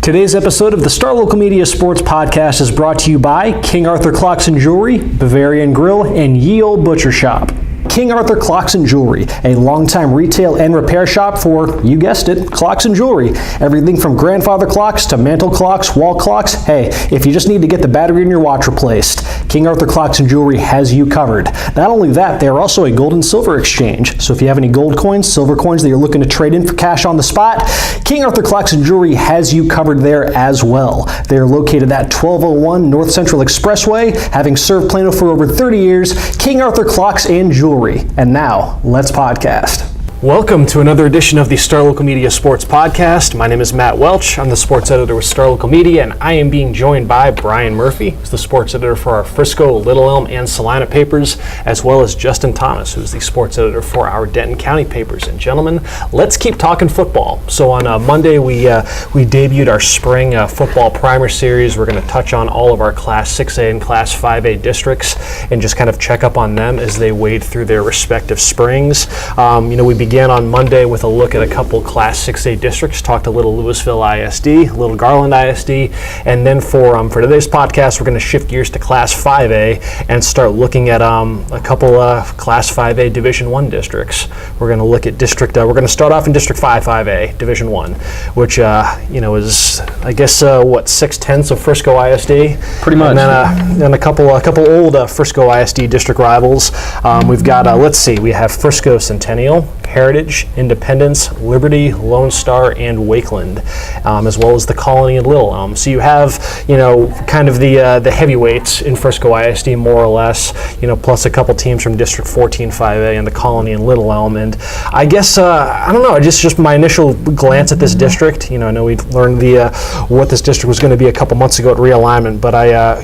Today's episode of the Star Local Media Sports Podcast is brought to you by King Arthur Clocks and Jewelry, Bavarian Grill, and Ye Olde Butcher Shop. King Arthur Clocks and Jewelry, a longtime retail and repair shop for, you guessed it, clocks and jewelry. Everything from grandfather clocks to mantle clocks, wall clocks. Hey, if you just need to get the battery in your watch replaced, King Arthur Clocks and Jewelry has you covered. Not only that, they are also a gold and silver exchange. So if you have any gold coins, silver coins that you're looking to trade in for cash on the spot, King Arthur Clocks and Jewelry has you covered there as well. They are located at 1201 North Central Expressway, having served Plano for over 30 years. King Arthur Clocks and Jewelry. And now, let's podcast. Welcome to another edition of the Star Local Media Sports Podcast. My name is Matt Welch. I'm the sports editor with Star Local Media, and I am being joined by Brian Murphy, who's the sports editor for our Frisco, Little Elm, and Salina papers, as well as Justin Thomas, who's the sports editor for our Denton County papers. And gentlemen, let's keep talking football. So on Monday, we debuted our spring football primer series. We're going to touch on all of our Class 6A and Class 5A districts and just kind of check up on them as they wade through their respective springs. We began on Monday with a look at a couple Class 6A districts, talked a little Louisville ISD, little Garland ISD, and then for today's podcast, we're going to shift gears to Class 5A and start looking at a couple Class 5A Division 1 districts. We're going to look at we're going to start off in District 5A, Division 1, which, is, I guess, 6/10 of Frisco ISD? Pretty much. And then a couple old Frisco ISD district rivals. We've got, we have Frisco Centennial, Heritage, Independence, Liberty, Lone Star, and Wakeland, as well as the Colony and Little Elm. So you have, kind of the heavyweights in Frisco ISD, more or less, plus a couple teams from District 14 5A and the Colony and Little Elm. And I guess, I don't know, just my initial glance at this district, I know we learned what this district was going to be a couple months ago at realignment, but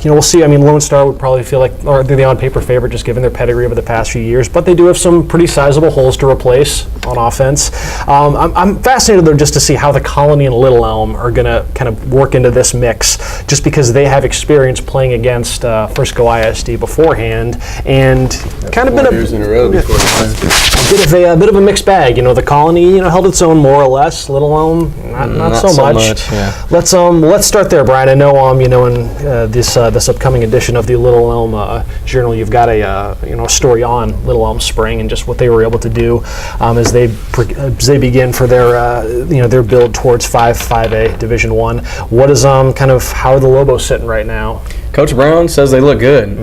we'll see. I mean, Lone Star would probably feel like, or they're the on-paper favorite just given their pedigree over the past few years, but they do have some pretty sizable holes to replace on offense. I'm fascinated though just to see how the Colony and Little Elm are going to kind of work into this mix, just because they have experience playing against Frisco ISD beforehand, and kind of been years in a row before a bit of a mixed bag. The Colony held its own more or less. Little Elm not so much. Yeah. Let's start there, Brian. I know in this upcoming edition of the Little Elm Journal, you've got a story on Little Elm Spring and just what they were able to do as they begin for their build towards 5A Division 1. What is how are the Lobos sitting right now? Coach Brown says they look good.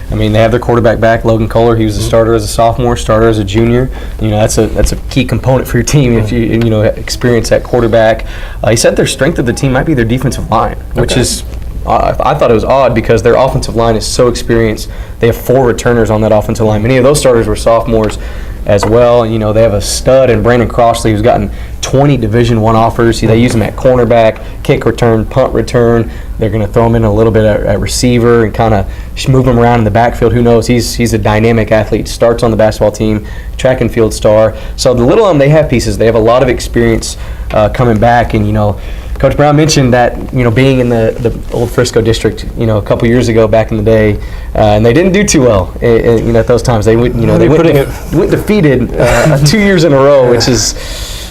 They have their quarterback back, Logan Kohler. He was a starter as a sophomore, starter as a junior. That's a key component for your team if you experience that quarterback. He said their strength of the team might be their defensive line, which is I thought it was odd because their offensive line is so experienced. They have 4 returners on that offensive line. Many of those starters were sophomores as well. They have a stud in Brandon Crossley who's gotten 20 Division I offers. They use him at cornerback, kick return, punt return. They're going to throw him in a little bit at receiver and kind of move him around in the backfield. Who knows? He's a dynamic athlete. Starts on the basketball team, track and field star. So the Little Elm, they have pieces. They have a lot of experience coming back. And, Coach Brown mentioned that, being in the old Frisco district, a couple years ago back in the day, and they didn't do too well, at those times. They went defeated 2 years in a row, which is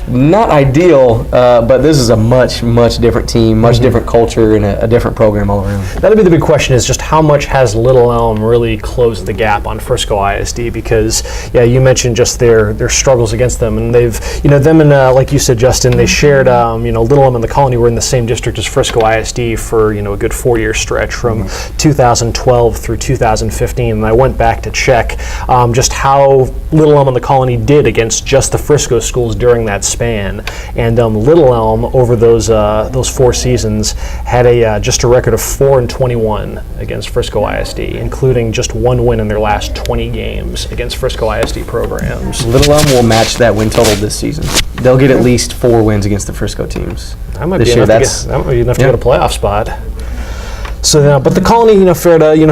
not ideal, but this is a much different team, much different culture, and a different program all around. That'll be the big question, is just how much has Little Elm really closed the gap on Frisco ISD? Because, you mentioned just their struggles against them, and they've, them and, like you said, Justin, they shared, Little Elm and the Colony were in the same district as Frisco ISD for, a good 4-year stretch from 2012 through 2015, and I went back to check just how Little Elm and the Colony did against just the Frisco schools during that span, and Little Elm over those 4 seasons had just a record of 4-21 against Frisco ISD, including just 1 win in their last 20 games against Frisco ISD programs. Little Elm will match that win total this season. They'll get at least 4 wins against the Frisco teams. That might be enough to get a playoff spot. So, but the Colony,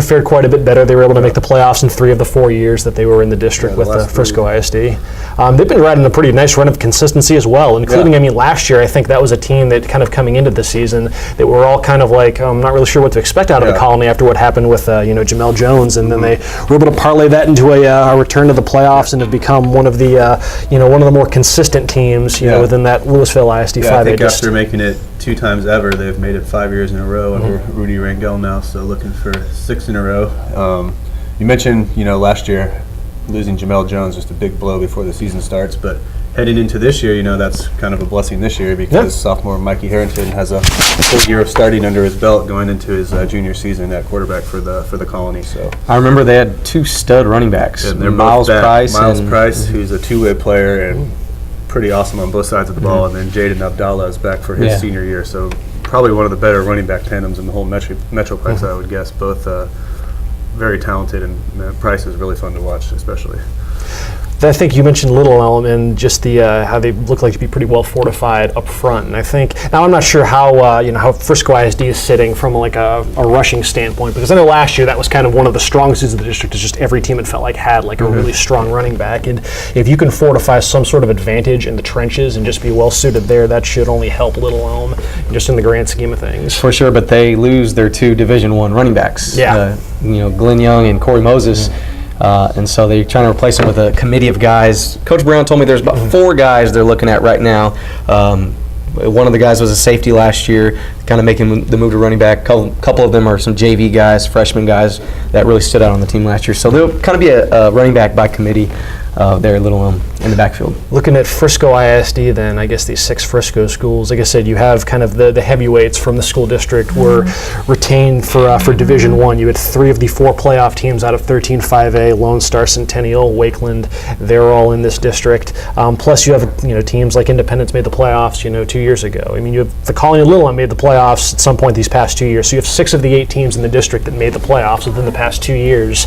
fared quite a bit better. They were able to make the playoffs in 3 of the 4 years that they were in the district with the Frisco ISD. They've been riding a pretty nice run of consistency as well, including, last year, I think that was a team that kind of coming into the season that we're all kind of like, I'm not really sure what to expect out of the Colony after what happened with, Jamel Jones, and then they were able to parlay that into a return to the playoffs and have become one of the more consistent teams, within that Louisville ISD 5A. I think after making it 2 times ever. They've made it 5 years in a row under Rudy Rangel now, so looking for 6 in a row. You mentioned, last year losing Jamel Jones, just a big blow before the season starts, but heading into this year, that's kind of a blessing this year because sophomore Mikey Harrington has a full year of starting under his belt going into his junior season at quarterback for the Colony. So I remember they had 2 stud running backs. They're Miles Price, who's a 2-way player and pretty awesome on both sides of the ball, and then Jaden Abdallah is back for his senior year. So probably one of the better running back tandems in the whole Metroplex, I would guess. Both very talented, and Price is really fun to watch, especially. I think you mentioned Little Elm and just the how they look like to be pretty well fortified up front, and I think now I'm not sure how how Frisco ISD is sitting from like a rushing standpoint, because I know last year that was kind of one of the strong suits of the district. Is just every team it felt like had like a really strong running back, and if you can fortify some sort of advantage in the trenches and just be well suited there, that should only help Little Elm just in the grand scheme of things. For sure, but they lose their 2 Division I running backs. Yeah, Glenn Young and Corey Moses. And so they're trying to replace him with a committee of guys. Coach Brown told me there's about 4 guys they're looking at right now. One of the guys was a safety last year, kind of making the move to running back. Couple of them are some JV guys, freshman guys that really stood out on the team last year. So they'll kind of be a running back by committee there at Little Elm in the backfield. Looking at Frisco ISD then, I guess these 6 Frisco schools, like I said, you have kind of the heavyweights from the school district were retained for Division I. You had 3 of the 4 playoff teams out of 13 5A, Lone Star, Centennial, Wakeland. They're all in this district. Plus you have teams like Independence made the playoffs 2 years ago. I mean, you have the Colony and Little Elm made the playoffs at some point these past 2 years. So you have 6 of the 8 teams in the district that made the playoffs within the past 2 years.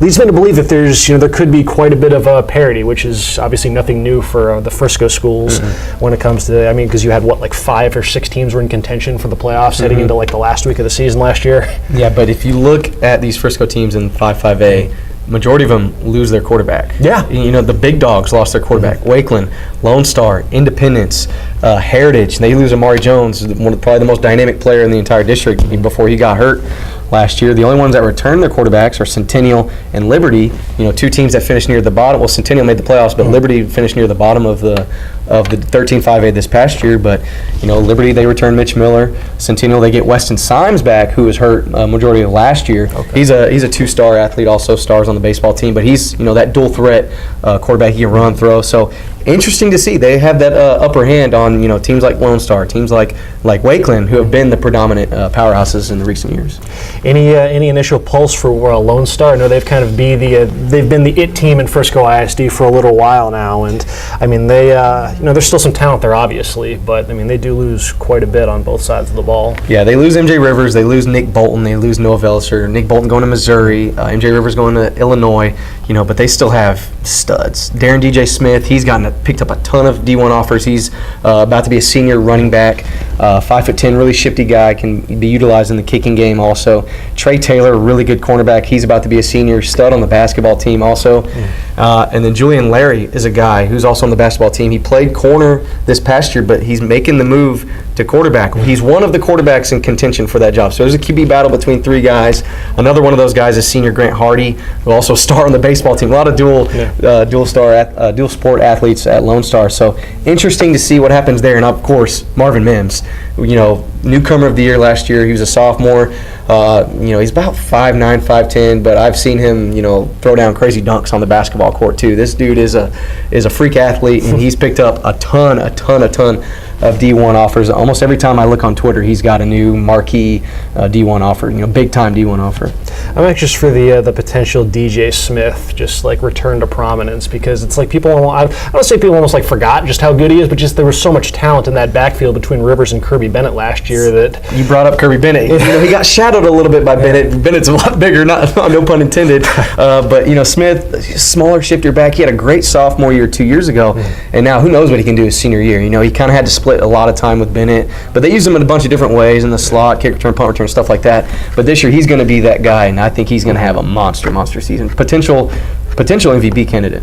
Leads me to believe that there's there could be quite a bit of parity, which is obviously nothing new for the Frisco schools when it comes to, because you had like 5 or 6 teams were in contention for the playoffs heading into like the last week of the season last year. Yeah, but if you look at these Frisco teams in 5A, majority of them lose their quarterback. Yeah. The big dogs lost their quarterback. Wakeland, Lone Star, Independence, Heritage. They lose Amari Jones, probably the most dynamic player in the entire district before he got hurt last year. The only ones that returned their quarterbacks are Centennial and Liberty. 2 teams that finished near the bottom. Well, Centennial made the playoffs, but Liberty finished near the bottom of the 13 5A this past year. But Liberty, they returned Mitch Miller. Centennial, they get Weston Symes back, who was hurt majority of last year. Okay. He's a 2-star athlete, also stars on the baseball team, but he's that dual threat quarterback. He can run, throw. So interesting to see. They have that upper hand on teams like Lone Star, teams like Wakeland, who have been the predominant powerhouses in the recent years. Any initial pulse for Lone Star? I know they've kind of they've been the it team in Frisco ISD for a little while now, and I mean they there's still some talent there obviously, but I mean they do lose quite a bit on both sides of the ball. Yeah, they lose MJ Rivers, they lose Nick Bolton, they lose Noah Velser. Nick Bolton going to Missouri, MJ Rivers going to Illinois, but they still have studs. Darren DJ Smith, he's picked up a ton of D1 offers. He's about to be a senior running back, 5'10", really shifty guy, can be utilized in the kicking game also. Trey Taylor, a really good cornerback. He's about to be a senior, stud on the basketball team also. And then Julian Larry is a guy who's also on the basketball team. He played corner this past year, but he's making the move to quarterback. He's one of the quarterbacks in contention for that job. So there's a QB battle between 3 guys. Another one of those guys is senior Grant Hardy, who also star on the baseball team. A lot of dual sport athletes at Lone Star. So interesting to see what happens there. And of course, Marvin Mims, newcomer of the year last year. He was a sophomore. He's about 5'9", 5'10", but I've seen him, throw down crazy dunks on the basketball court too. This dude is a freak athlete, and he's picked up a ton of D1 offers. Almost every time I look on Twitter, he's got a new marquee D1 offer, big time D1 offer. I'm anxious for the potential DJ Smith just like return to prominence, because it's like I don't say people almost like forgot just how good he is, but just there was so much talent in that backfield between Rivers and Kirby Bennett last year that you brought up Kirby Bennett. He got shadowed a little bit by Bennett. Bennett's a lot bigger, no pun intended. But Smith, smaller, shiftier back. He had a great sophomore year 2 years ago, and now who knows what he can do his senior year. He kind of had to split a lot of time with Bennett, but they use him in a bunch of different ways in the slot, kick return, punt return, stuff like that. But this year he's going to be that guy, and I think he's going to have a monster season. Potential MVP candidate.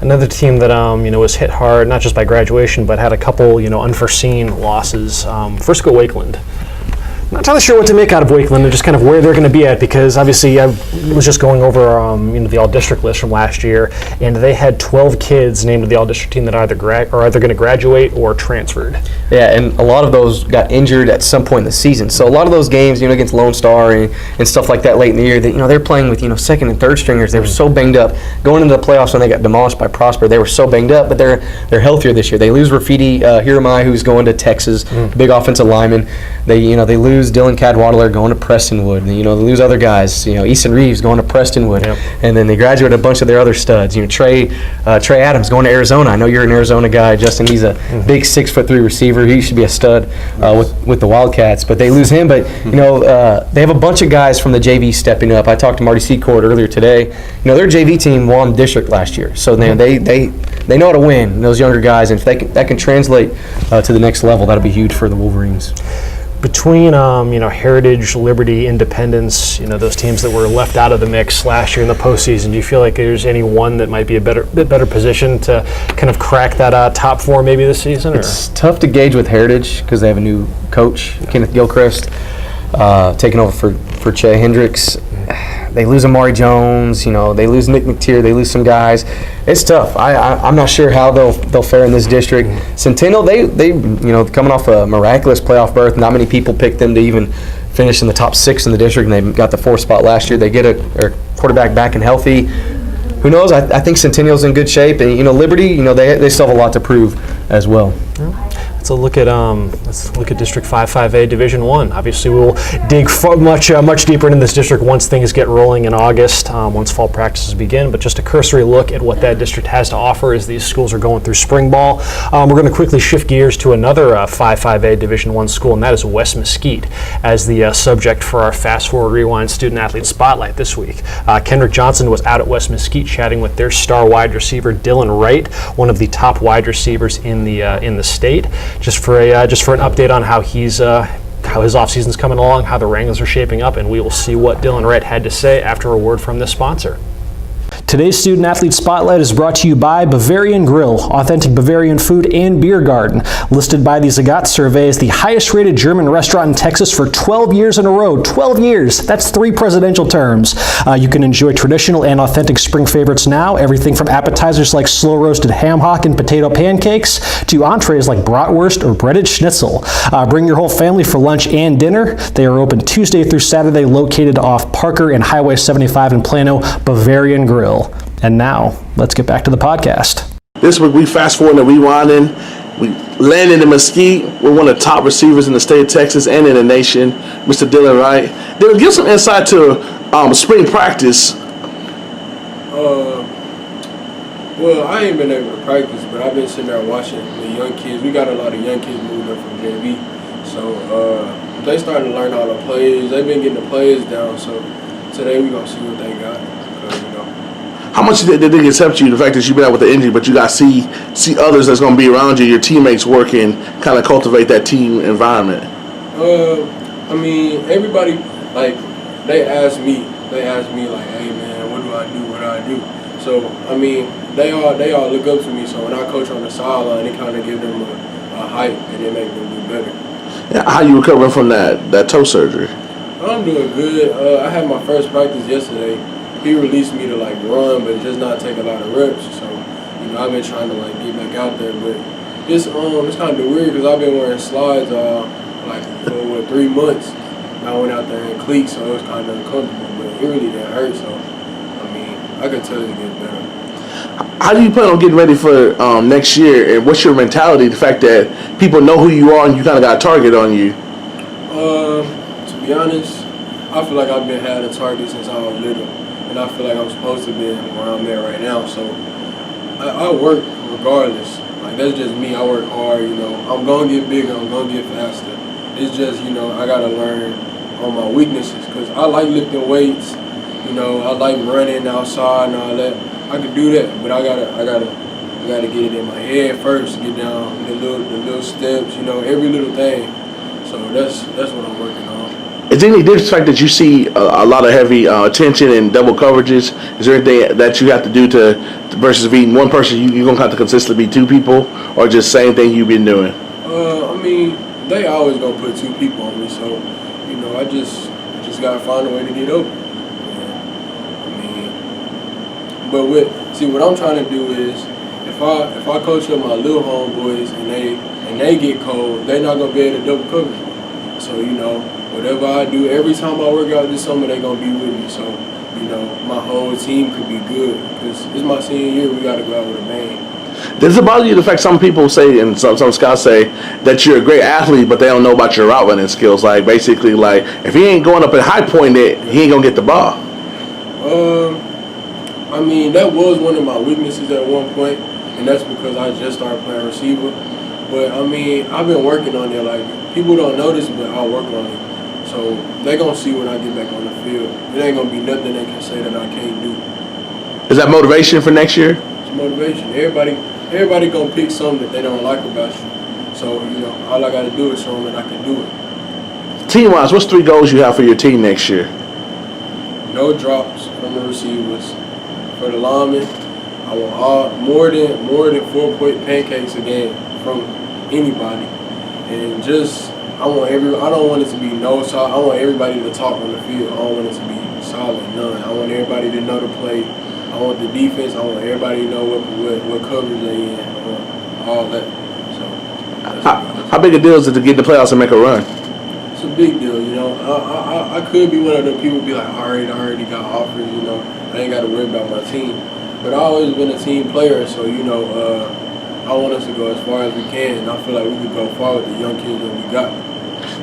Another team that was hit hard, not just by graduation, but had a couple unforeseen losses. Frisco Wakeland. Not entirely sure what to make out of Wakeland and just kind of where they're going to be at, because obviously I was just going over the all-district list from last year, and they had 12 kids named to the all-district team that are either going to graduate or transferred. Yeah, and a lot of those got injured at some point in the season. So a lot of those games, against Lone Star and stuff like that late in the year, that they're playing with second and third stringers. They were so banged up going into the playoffs when they got demolished by Prosper. They were so banged up, but they're healthier this year. They lose Rafidi Hiramai, who's going to Texas, big offensive lineman. They lose Dylan Cadwaddler going to Prestonwood. They lose other guys. Easton Reeves going to Prestonwood, and then they graduate a bunch of their other studs. Trey Adams going to Arizona. I know you're an Arizona guy, Justin. He's a big 6'3" receiver. He should be a stud with the Wildcats. But they lose him. But they have a bunch of guys from the JV stepping up. I talked to Marty Secord earlier today. Their JV team won district last year, so they know how to win. Those younger guys, and if that can translate to the next level, that'll be huge for the Wolverines. Between Heritage, Liberty, Independence, those teams that were left out of the mix last year in the postseason, do you feel like there's any one that might be a bit better position to kind of crack that top four maybe this season? Or? It's tough to gauge with Heritage because they have a new coach, Kenneth Gilchrist, taking over for Che Hendricks. They lose Amari Jones, they lose Nick McTier, they lose some guys. It's tough. I'm not sure how they'll fare in this district. Centennial, they coming off a miraculous playoff berth. Not many people picked them to even finish in the top 6 in the district, and they got the 4th spot last year. They get a quarterback back and healthy. Who knows? I think Centennial's in good shape, and Liberty, they still have a lot to prove as well. Let's look at District 5A Division 1. Obviously, we'll dig much deeper into this district once things get rolling in August, once fall practices begin. But just a cursory look at what that district has to offer as these schools are going through spring ball. We're going to quickly shift gears to another 5A Division 1 school, and that is West Mesquite, as the subject for our Fast Forward Rewind Student Athlete Spotlight this week. Kendrick Johnson was out at West Mesquite chatting with their star wide receiver Dylan Wright, one of the top wide receivers in the state. Just for an update on how his offseason's coming along, how the Wranglers are shaping up, and we will see what Dylan Wright had to say after a word from this sponsor. Today's Student Athlete Spotlight is brought to you by Bavarian Grill, authentic Bavarian food and beer garden. Listed by the Zagat survey as the highest rated German restaurant in Texas for 12 years in a row. 12 years! That's 3 presidential terms. You can enjoy traditional and authentic spring favorites now. Everything from appetizers like slow roasted ham hock and potato pancakes to entrees like bratwurst or breaded schnitzel. Bring your whole family for lunch and dinner. They are open Tuesday through Saturday, located off Parker and Highway 75 in Plano. Bavarian Grill. And now, let's get back to the podcast. This week, we fast forward and rewinding. We landed in Mesquite. We're one of the top receivers in the state of Texas and in the nation, Mr. Dylan Wright. Dylan, give some insight to spring practice. Well, I ain't been able to practice, but I've been sitting there watching the young kids. We got a lot of young kids moved up from JV. So they starting to learn all the plays. They've been getting the plays down. So today we're going to see what they got. How much did it accept you, the fact that you've been out with the injury, but you got to see others that's going to be around you, your teammates working, kind of cultivate that team environment? Everybody, they ask me, like, hey, man, what do I do? So, they all look up to me. So when I coach on the sideline, it kind of give them a hype, and it make them do better. Yeah, how you recovering from that toe surgery? I'm doing good. I had my first practice yesterday. He released me to run, but just not take a lot of reps. So, I've been trying to get back out there, but it's kind of weird because I've been wearing slides for 3 months. And I went out there in cleats, so it was kind of uncomfortable, but it really didn't hurt. So, I could tell it get better. How do you plan on getting ready for next year, and what's your mentality? The fact that people know who you are and you kind of got a target on you. To be honest, I feel like I've been had a target since I was little. And I feel like I'm supposed to be where I'm at right now. So I work regardless. That's just me. I work hard, I'm going to get bigger. I'm going to get faster. It's just, I got to learn on my weaknesses because I like lifting weights. I like running outside and all that. I can do that, but I gotta get it in my head first, get down the little steps, every little thing. So that's what I'm working on. Is there any difference fact that you see a lot of heavy attention and double coverages? Is there anything that you have to do to versus being one person, you're going to have to consistently be 2 people, or just same thing you've been doing? They always going to put 2 people on me, so I just gotta find a way to get open. But what I'm trying to do is, if I coach up my little homeboys and they get cold, they're not gonna be able to double cover me. So whatever I do, every time I work out this summer, they're gonna be with me. So my whole team could be good because it's my senior year. We gotta go out with a bang. Does it bother you the fact some people say and some scouts say that you're a great athlete, but they don't know about your route running skills? Like basically, like if he ain't going up at high point, he ain't gonna get the ball. I mean, that was one of my weaknesses at one point, and that's because I just started playing receiver. But I mean, I've been working on it. Like people don't notice, but I'll work on it. So they gonna see when I get back on the field. It ain't gonna be nothing they can say that I can't do. Is that motivation for next year? It's motivation. Everybody gonna pick something that they don't like about you. So all I gotta do is show them that I can do it. Team-wise, what's 3 goals you have for your team next year? No drops from the receivers. For the linemen, I want more than 4-point pancakes a game from anybody, and I don't want it to be no solid. I want everybody to talk on the field. I don't want it to be solid, none. I want everybody to know the play. I want the defense. I want everybody to know what coverage they in. I want all that. So how big a deal is it to get in the playoffs and make a run? it's a big deal. I could be one of the people be like, I already got offers. I ain't got to worry about my team. But I've always been a team player, so I want us to go as far as we can, and I feel like we could go far with the young kids that we got.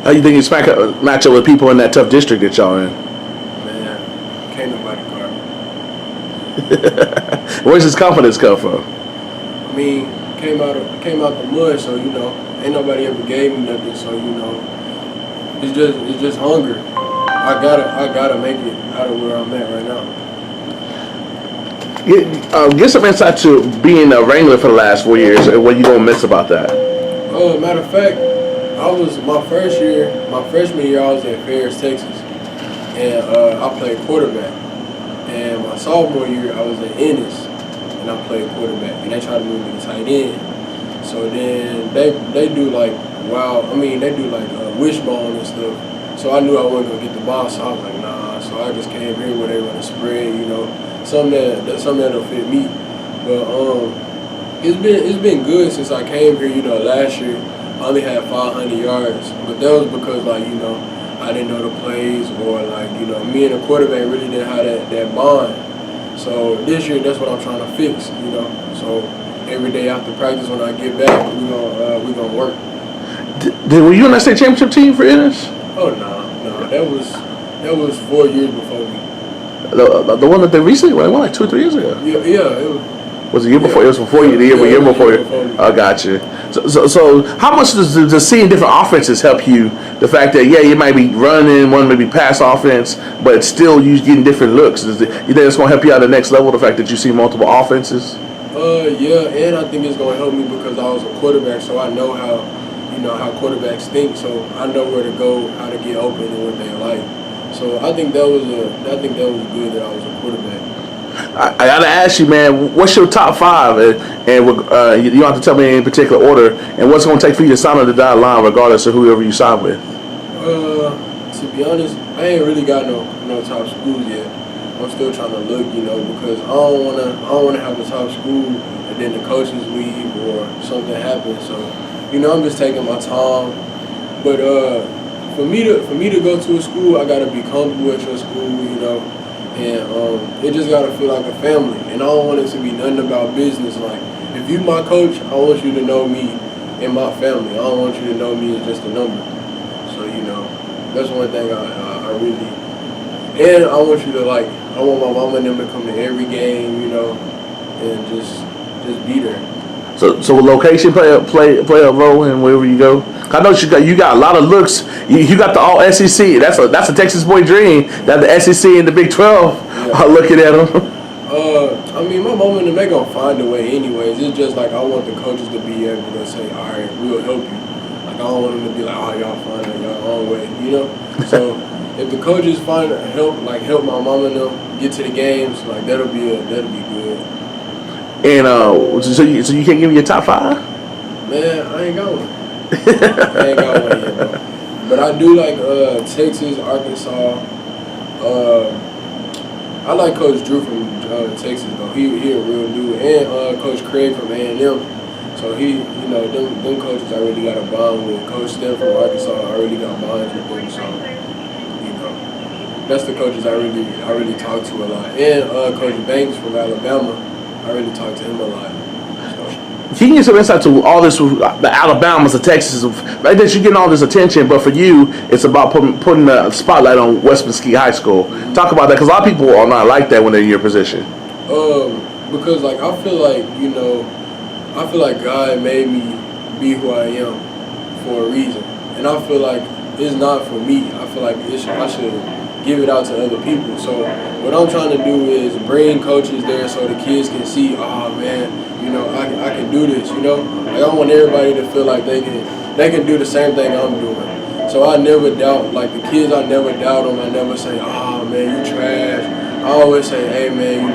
How you think you match up with people in that tough district that y'all in? Man, can't nobody guard me. Where's his confidence come from? I mean, came out the mud, so ain't nobody ever gave me nothing, so it's just hunger. I gotta make it out of where I'm at right now. Get some insight to being a Wrangler for the last 4 years and what you gonna miss about that. Matter of fact, my freshman year I was at Ferris, Texas, and I played quarterback. And my sophomore year I was at Ennis, and I played quarterback. And they tried to move me to tight end. So then they do like wishbone and stuff. So I knew I wasn't gonna get the ball, so I was like, nah. So I just came here where they run a spread, something that'll fit me. But it's been good since I came here. Last year I only had 500 yards, but that was because I didn't know the plays, or me and the quarterback really didn't have that bond. So this year that's what I'm trying to fix. So every day after practice when I get back, we gonna work. Were you on that state championship team for Ennis? Oh no, that was 4 years before me. The one that they recently won like 2 or 3 years ago. Yeah, it was. Was the year before? It was before you. The year before you. I got you. So how much does seeing different offenses help you? The fact that you might be running one, maybe pass offense, but still you getting different looks. You think it's gonna help you out at the next level? The fact that you see multiple offenses. Yeah, and I think it's gonna help me because I was a quarterback, so I know how quarterbacks think. So I know where to go, how to get open, and what they like. So I think that was good that I was a quarterback. I gotta ask you, man, what's your top 5? And you don't have to tell me in any particular order. And what's it gonna take for you to sign on the dotted line, regardless of whoever you sign with? To be honest, I ain't really got no top schools yet. I'm still trying to look, because I don't wanna have a top school and then the coaches leave or something happens. So, I'm just taking my time. But for me to go to a school, I gotta be comfortable at your school, and it just gotta feel like a family. And I don't want it to be nothing about business. Like, if you my coach, I want you to know me and my family. I don't want you to know me as just a number. So that's one thing I really. And I want you to I want my mama and them to come to every game, and just be there. So will location play a role in wherever you go? I know you got a lot of looks. You got the all SEC. That's a Texas boy dream. That the SEC and the Big 12 are looking at them. I mean, my mom and them, they gonna find a way anyways. It's just I want the coaches to be able to say, all right, we'll help you. I don't want them to be like, oh, y'all find it your own way, So if the coaches help my mom and them get to the games, that'll be good. And so you can't give me your top 5? Man, I ain't got one. I ain't got one yet, bro. But I do like Texas, Arkansas. I like Coach Drew from Texas though. He a real dude, and Coach Craig from A&M. So he, them coaches I really got a bond with. Coach Steph from Arkansas, I really got bonds with them. So that's the coaches I really talk to a lot. And Coach Banks from Alabama, I really talk to him a lot. Can you give some insight to all this, the Alabamas, the Texas, right? That you're getting all this attention, but for you, it's about putting the spotlight on West Mesquite High School. Talk about that, because a lot of people are not like that when they're in your position. Because like I feel like God made me be who I am for a reason, and I feel like it's not for me. I feel like I should give it out to other people. So what I'm trying to do is bring coaches there so the kids can see, oh man, I can do this, Like I want everybody to feel like they can do the same thing I'm doing. So I never doubt, like the kids, I never doubt them. I never say, oh man, you trash. I always say, hey man,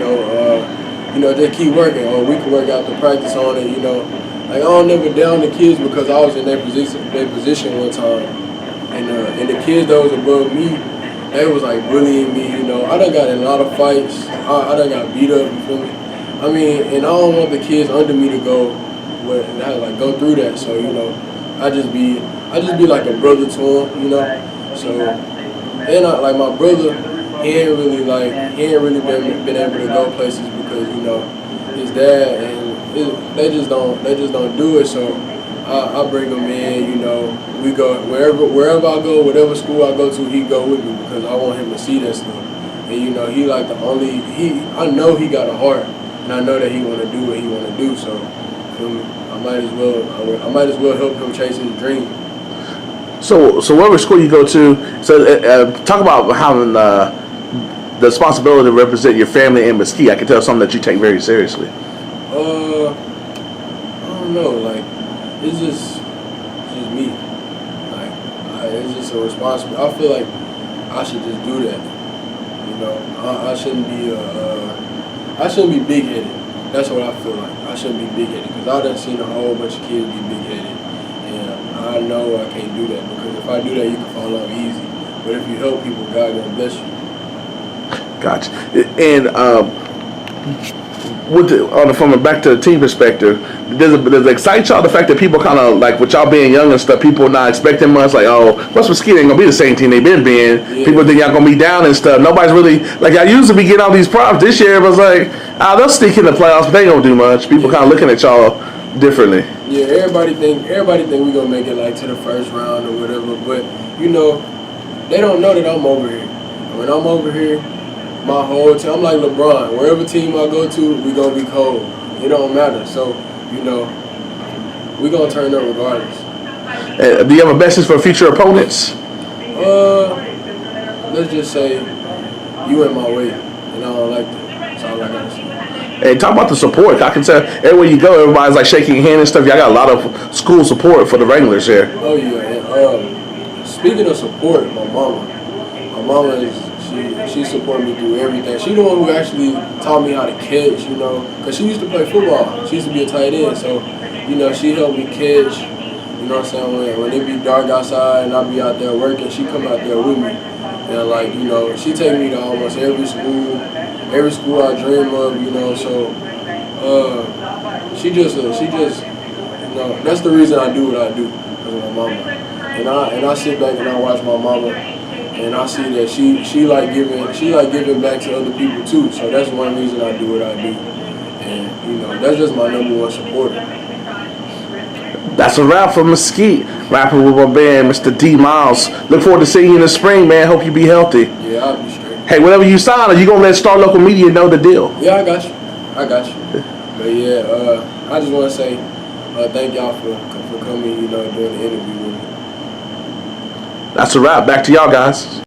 just keep working, or we can work out the practice on it, Like I don't never down the kids because I was in their position one time. And the kids that was above me, they was like bullying me, I done got in a lot of fights. I done got beat up, you feel me? I mean, and I don't want the kids under me to go through that. So, I just be like a brother to them, So, and like my brother, he ain't really been able to go places because, his dad and they just don't do it. So I bring him in, we go wherever I go, whatever school I go to, he go with me because I want him to see that stuff. And he like I know he got a heart. And I know that he want to do what he want to do, so feel me? I might as well help him chase his dream. So whatever school you go to, talk about having the responsibility to represent your family in Mesquite. I can tell something that you take very seriously. I don't know, like it's just me. Like it's just a responsibility. I feel like I should just do that. I shouldn't be big-headed. That's what I feel like. I shouldn't be big-headed because I done seen a whole bunch of kids be big-headed. And I know I can't do that because if I do that, you can fall off easy. But if you help people, God gonna bless you. Gotcha. And from back to the team perspective, does it excite y'all the fact that people kind of like with y'all being young and stuff, people not expecting much, like, oh, West Mesquite ain't gonna be the same team they been being. Yeah. People think y'all gonna be down and stuff. Nobody's really like I used to be getting all these props. This year it was like, they'll sneak in the playoffs, but they ain't gonna do much. People kind of looking at y'all differently. Yeah, everybody think we gonna make it like to the first round or whatever, but they don't know that I'm over here. When I'm over here, my whole team, I'm like LeBron. Wherever team I go to, we gonna be cold. It don't matter. So, we gonna turn up regardless. Do you have a message for future opponents? Let's just say you in my way, and I don't like that. That's all I gotta say. Hey, talk about the support. I can tell everywhere you go, everybody's like shaking your hand and stuff. Y'all got a lot of school support for the Wranglers here. Oh yeah. And, speaking of support, my mama is. She supported me through everything. She the one who actually taught me how to catch, because she used to play football. She used to be a tight end, so, she helped me catch, what I'm saying, when it be dark outside and I be out there working, she come out there with me. And, she take me to almost every school I dream of, so she just, that's the reason I do what I do, because of my mama. And I sit back and I watch my mama. And I see that she like giving back to other people too. So that's one reason I do what I do. And that's just my #1 supporter. That's a wrap for Mesquite. Rapping with my band, Mr. D Miles. Look forward to seeing you in the spring, man. Hope you be healthy. Yeah, I'll be straight. Hey, whenever you sign, are you gonna let Star Local Media know the deal? Yeah, I got you. But yeah, I just want to say thank y'all for coming, doing the interview with me. That's a wrap. Back to y'all guys.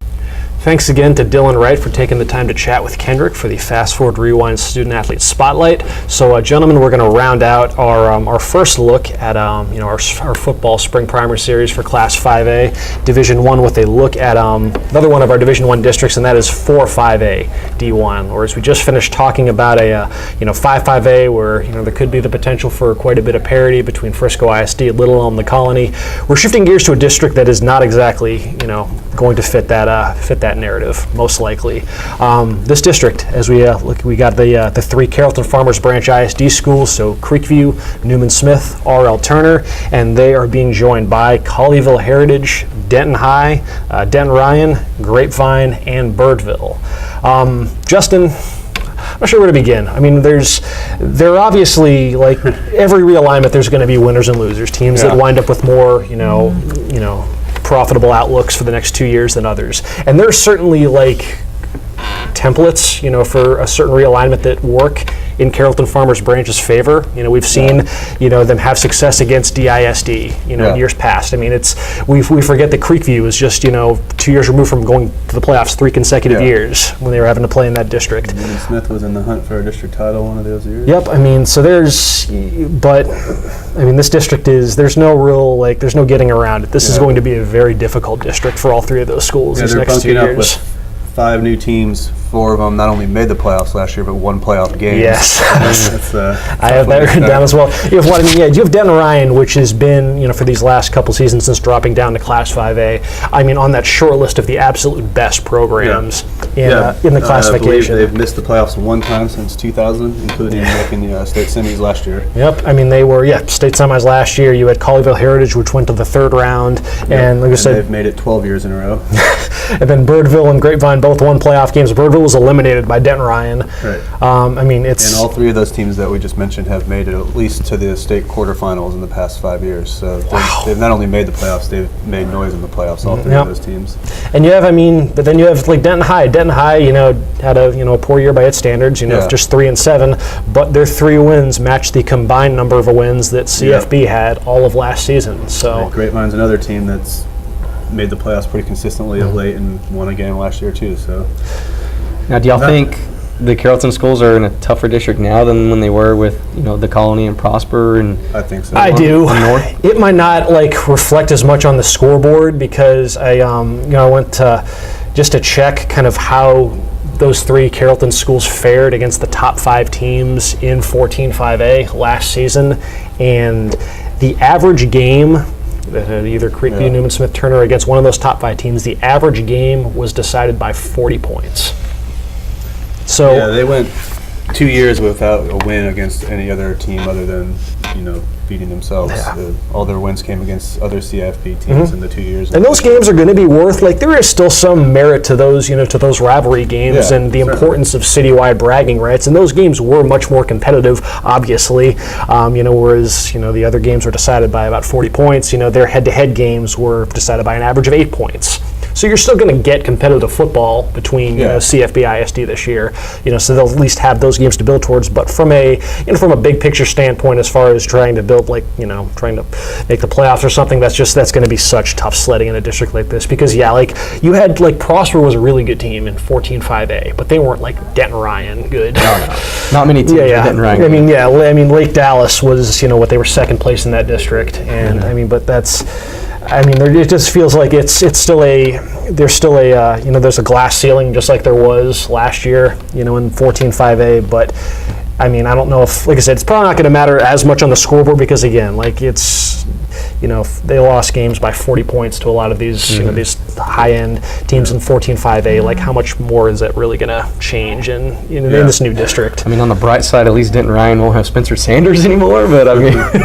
Thanks again to Dylan Wright for taking the time to chat with Kendrick for the Fast Forward Rewind Student Athlete Spotlight. So, gentlemen, we're going to round out our first look at our football spring primer series for Class 5A Division I with a look at another one of our Division I districts, and that is 4-5A D1. Or as we just finished talking about a 5-5A where there could be the potential for quite a bit of parity between Frisco ISD, Little Elm, the Colony. We're shifting gears to a district that is not exactly going to fit that narrative, most likely. This district, as we look, we got the three Carrollton-Farmers Branch ISD schools, so Creekview, Newman Smith, R.L. Turner, and they are being joined by Colleyville Heritage, Denton High, Denton Ryan, Grapevine, and Birdville. Justin, I'm not sure where to begin. I mean, there are obviously, like every realignment, there's going to be winners and losers, teams that wind up with more, profitable outlooks for the next 2 years than others. And there's certainly templates, for a certain realignment that work in Carrollton-Farmers Branch's favor. We've seen, them have success against DISD, in years past. I mean, we forget that Creekview is just, 2 years removed from going to the playoffs 3 consecutive years when they were having to play in that district. Newman Smith was in the hunt for a district title one of those years. Yep, I mean, so this district there's no real, there's no getting around it. This is going to be a very difficult district for all 3 of those schools these next 2 years. With 5 new teams, 4 of them not only made the playoffs last year, but won playoff games. Yes. I have that written down as well. You have Denton Ryan, which has been, for these last couple seasons since dropping down to Class 5A, on that short list of the absolute best programs in the classification. I believe they've missed the playoffs 1 time since 2000, including making the state semis last year. Yep. They were, state semis last year. You had Colleyville Heritage, which went to the 3rd round. And like I said, they've made it 12 years in a row. And then Birdville and Grapevine both won playoff games. Birdville was eliminated by Denton Ryan. Right. It's... And all 3 of those teams that we just mentioned have made it at least to the state quarterfinals in the past 5 years. So they've not only made the playoffs, they've made noise in the playoffs, all 3 of those teams. And you have, but then you have Denton High. Denton High, had a poor year by its standards, just 3-7, but their 3 wins matched the combined number of wins that CFB had all of last season. So Grapevine's another team that's made the playoffs pretty consistently of late and won a game last year too. So now, do y'all think the Carrollton schools are in a tougher district now than when they were with the Colony and Prosper? And I think so. I do. It might not reflect as much on the scoreboard because I went to check kind of how those 3 Carrollton schools fared against the top 5 teams in 14-5A last season, and the average game, either Creekview, Newman Smith, Turner, against one of those top 5 teams, the average game was decided by 40 points. So they went 2 years without a win against any other team other than beating themselves. All their wins came against other CFB teams in the 2 years. And those games are going to be worth, there is still some merit to those, to those rivalry games and the importance of citywide bragging rights. And those games were much more competitive, obviously, whereas, the other games were decided by about 40 points. Their head-to-head games were decided by an average of 8 points. So you're still going to get competitive football between CFB ISD this year, so they'll at least have those games to build towards. But from a big picture standpoint, as far as trying to build trying to make the playoffs or something, that's going to be such tough sledding in a district like this because you had Prosper was a really good team in 14-5A, but they weren't Denton Ryan good. No. Not many teams. Denton Ryan. Lake Dallas was what they were 2nd place in that district, and but that's. It just feels like there's still a there's a glass ceiling just like there was last year, in 14-5A. But I don't know if, like I said, it's probably not going to matter as much on the scoreboard because again, it's they lost games by 40 points to a lot of these these high-end teams in 14-5A. How much more is that really going to change in this new district? On the bright side, at least Denton Ryan won't have Spencer Sanders anymore. But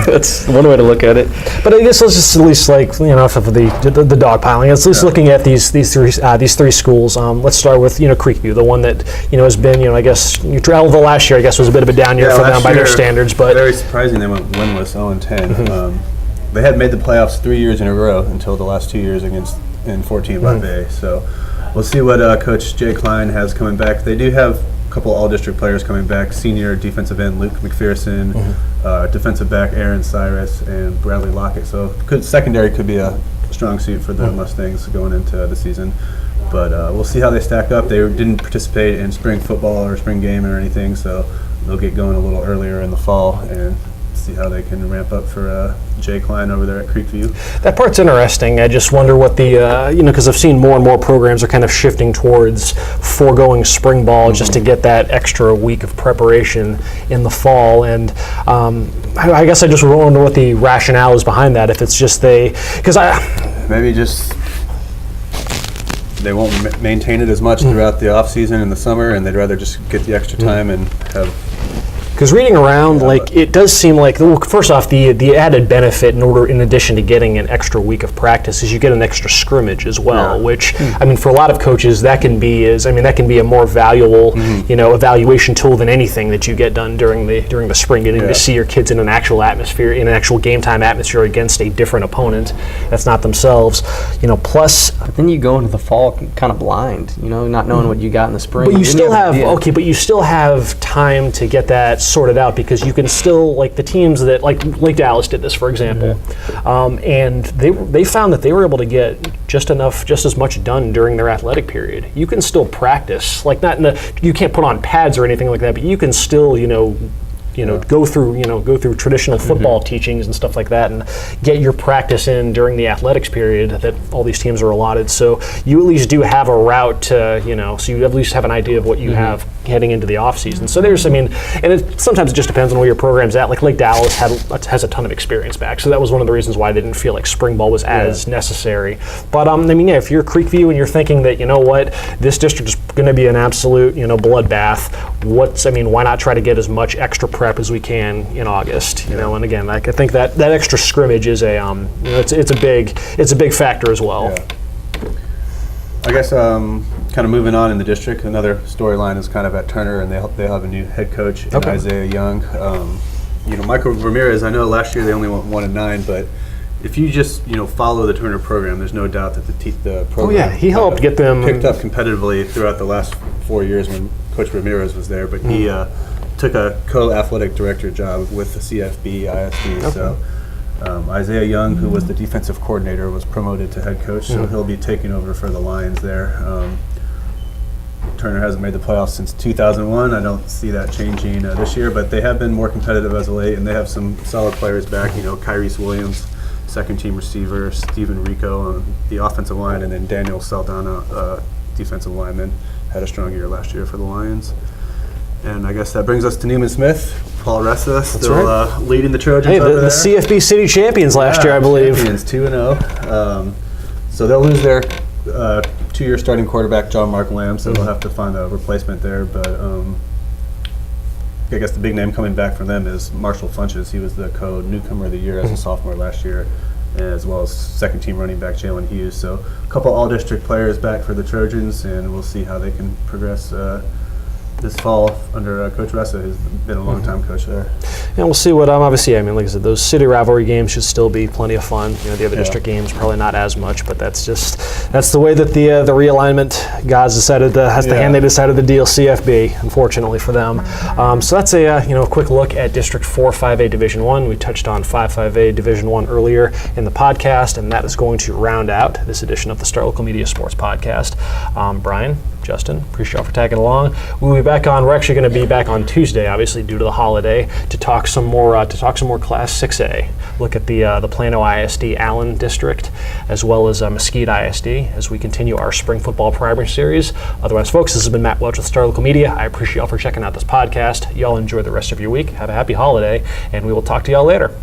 that's one way to look at it. But I guess let's just at least enough of the dogpiling. Let's at least looking at these 3 schools. Let's start with Creekview, the one that has been I guess Elville last year I guess was a bit of a down year for them by their standards. But very surprising they went winless 0-10. They had made the playoffs 3 years in a row until the last 2 years in 14-5A. So we'll see what Coach Jay Klein has coming back. They do have a couple all-district players coming back. Senior defensive end Luke McPherson, defensive back Aaron Cyrus, and Bradley Lockett. So secondary could be a strong suit for the Mustangs going into the season. But we'll see how they stack up. They didn't participate in spring football or spring game or anything, so they'll get going a little earlier in the fall and see how they can ramp up for Jay Klein over there at Creekview. That part's interesting. I just wonder what the, because I've seen more and more programs are kind of shifting towards foregoing spring ball just to get that extra week of preparation in the fall. And I guess I just wonder what the rationale is behind that. If it's just maybe just they won't maintain it as much throughout the off season in the summer, and they'd rather just get the extra time and have. Because reading around, it does seem like, well, first off, the added benefit in addition to getting an extra week of practice is you get an extra scrimmage as well, which, I mean, for a lot of coaches, that can be a more valuable, evaluation tool than anything that you get done during the spring, getting to see your kids in an actual atmosphere, in an actual game time atmosphere against a different opponent that's not themselves, plus. But then you go into the fall kind of blind, not knowing what you got in the spring. But you still have time to get that sorted out, because you can still, like the teams that like Dallas did this, for example, and they found that they were able to get just as much done during their athletic period. You can still practice, you can't put on pads or anything like that, but you can still go through traditional football teachings and stuff like that, and get your practice in during the athletics period that all these teams are allotted. So you at least do have a route to, so you at least have an idea of what you have heading into the off season. So sometimes it just depends on where your program's at. Like Lake Dallas has a ton of experience back, so that was one of the reasons why they didn't feel like spring ball was as necessary. But if you're Creekview and you're thinking that this district is going to be an absolute bloodbath, why not try to get as much extra prep as we can in August? And again, I think that extra scrimmage is it's a big factor as well. Yeah. I guess kind of moving on in the district, another storyline is kind of at Turner, and they have a new head coach in Isaiah Young. Michael Ramirez, I know last year they only went 1-9, but if you just follow the Turner program, there's no doubt that the program he helped get them picked up competitively throughout the last 4 years when Coach Ramirez was there, but he took a co-athletic director job with the CFB ISD. So Isaiah Young, who was the defensive coordinator, was promoted to head coach, so he'll be taking over for the Lions there. Turner hasn't made the playoffs since 2001. I don't see that changing this year, but they have been more competitive as of late, and they have some solid players back. Kyrese Williams, second-team receiver, Stephen Rico on the offensive line, and then Daniel Saldana, defensive lineman, had a strong year last year for the Lions. And I guess that brings us to Newman Smith. Paul Ressa still leading the Trojans over there. The CFB City champions last year, I believe. Champions, 2-0. So they'll lose their 2-year starting quarterback, John Mark Lamb, so they'll have to find a replacement there. But I guess the big name coming back from them is Marshall Funches. He was the newcomer of the year as a sophomore last year, as well as second-team running back Jalen Hughes. So a couple all-district players back for the Trojans, and we'll see how they can progress this fall under Coach Ressa, who's been a long-time coach there. And we'll see what, obviously, like I said, those city rivalry games should still be plenty of fun. The other district games probably not as much, but that's the way that the realignment guys decided that's the hand they decided to deal CFB, unfortunately for them. So that's a quick look at District 4 5A Division 1. We touched on 5A Division 1 earlier in the podcast, and that is going to round out this edition of the Star Local Media Sports Podcast. Brian, Justin, appreciate y'all for tagging along. We'll be back on. We're actually going to be back on Tuesday, obviously due to the holiday, to talk some more Class 6A. Look at the Plano ISD Allen District, as well as Mesquite ISD, as we continue our spring football primary series. Otherwise, folks, this has been Matt Welch with Star Local Media. I appreciate y'all for checking out this podcast. Y'all enjoy the rest of your week. Have a happy holiday, and we will talk to y'all later.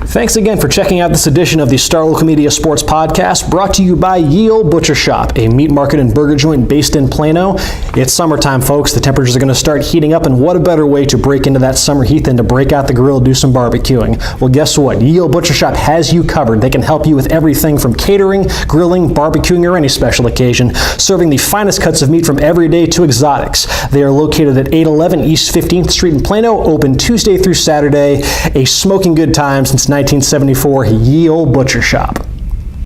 Thanks again for checking out this edition of the Star Local Media Sports Podcast, brought to you by Ye Olde Butcher Shop, a meat market and burger joint based in Plano. It's summertime, folks. The temperatures are going to start heating up, and what a better way to break into that summer heat than to break out the grill, do some barbecuing. Well, guess what? Ye Olde Butcher Shop has you covered. They can help you with everything from catering, grilling, barbecuing, or any special occasion, serving the finest cuts of meat from everyday to exotics. They are located at 811 East 15th Street in Plano, open Tuesday through Saturday. A smoking good time since 1974, Ye Olde Butcher Shop.